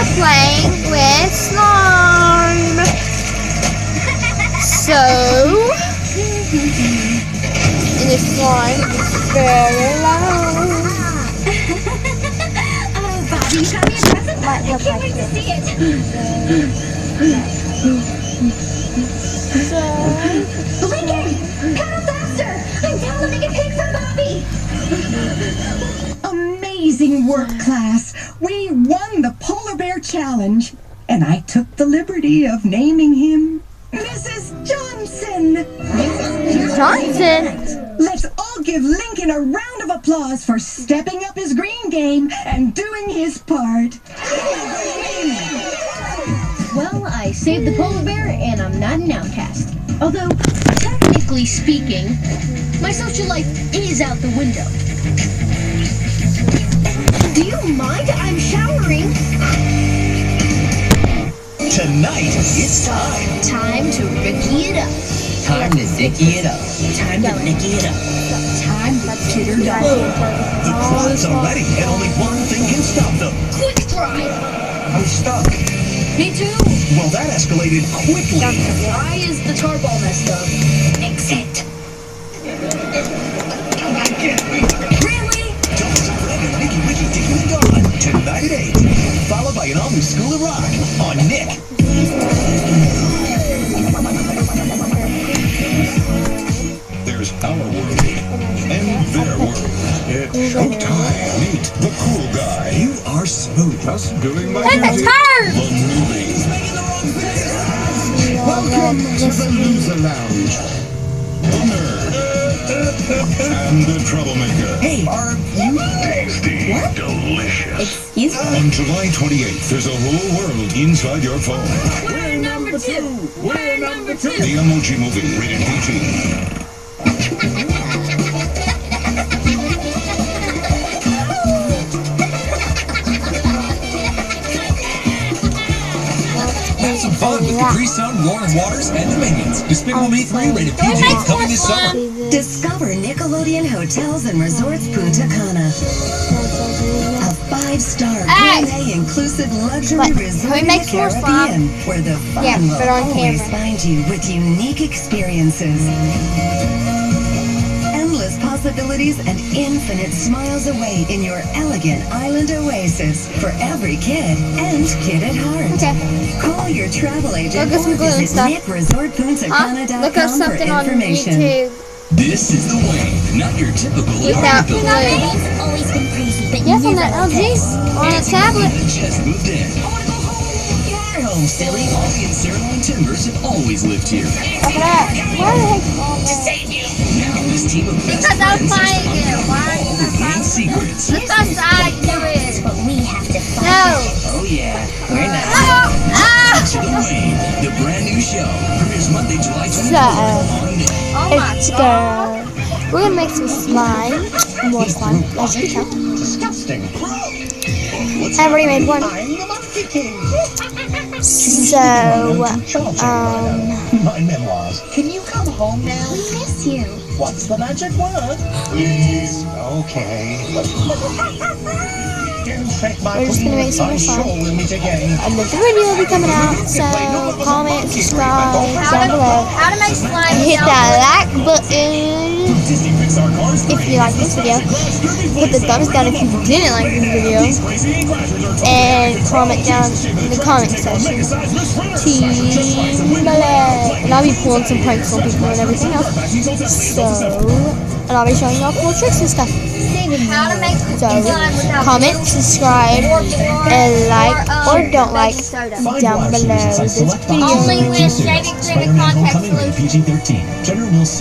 are playing with slime. So, and the slime is very loud. Oh, Bobby, you got me a present. I can't wait to see it. Lincoln, come up faster. I'm downloading a pic from Bobby. Amazing work, class. We won the Polar Bear Challenge, and I took the liberty of naming him Mrs. Johnson. Johnson? Let's all give Lincoln a round of applause for stepping up his green game and doing his part. Well, I saved the polar bear and I'm not an outcast. Although, technically speaking, my social life is out the window. Do you mind? I'm showering. Tonight, it's time. Time to Ricky it up. Time to Dicky it up. Time to Nicky it up. Time to Titter dog. The quads are ready, and only one thing can stop them. Quick drive. I'm stuck. Me too. Well, that escalated quickly. Why is the tar ball messed up? Exit. Really? Thomas and Fred and Nicky Ricky Dicky and Dawn. Tonight at 8. Followed by an all-new School of Rock on Nick. There's our world and their world. It's showtime. Meet the cool guy. You are smooth. Just doing my duty. The movie. Welcome to the Loser Lounge. The nerd. And the troublemaker. Hey, are you... Tasty. Delicious. Excuse me? On July 28th, there's a whole world inside your phone. We're number two. We're number two. The Emoji Movie, rated PG. Have some fun with Capri Sun, Roaring Waters, and the Minions. Despicable Me 3 rated PG coming this summer. Discover Nickelodeon Hotels and Resorts Punta Cana. A 5-star gourmet-inclusive luxury But resort can we in make the more Caribbean, where the fun Yeah, will put it on always camera. find you with unique experiences. Endless possibilities and infinite smiles await in your elegant island oasis for every kid and kid at heart. Okay. Call your travel agent Look at some or glue and visit stuff. nickresortpuntacana.com Look up for something on information. YouTube This is the way, not your typical without article. glue. It's always been crazy, but Yes, on never that like LG, this. on a tablet. Just moved in. You're home, silly. Ollie and Sarah and Timbers have always lived here. Look at that. Why the heck? Now this team of best Because I'm friends finding is it. Why? revealing secrets. Because I do it. But we have to find No. Oh yeah, right now. Ah! To the Wayne, the brand new show, premieres Monday, July 24th on Nick. Oh my God. We're gonna make some slime. More slime, as you can tell. Disgusting. I already made one. I'm the Monkey King. So, My memoirs. Can you come home now? We miss you. What's the magic word? Please. Okay. We're just gonna make some more slime. Sure we'll meet again. Another video will be coming out, so comment, subscribe down below. How to make slime. Hit that like button if you like this video. Put the thumbs down if you didn't like this video. And comment down in the comment section. And I'll be pulling some pranks on people and everything else. So, and I'll be showing you all cool tricks and stuff. How to make So, slime without comment, subscribe, and like or don't like down below this video. Only with shaving cream and contact solution. PG-13. General Mills.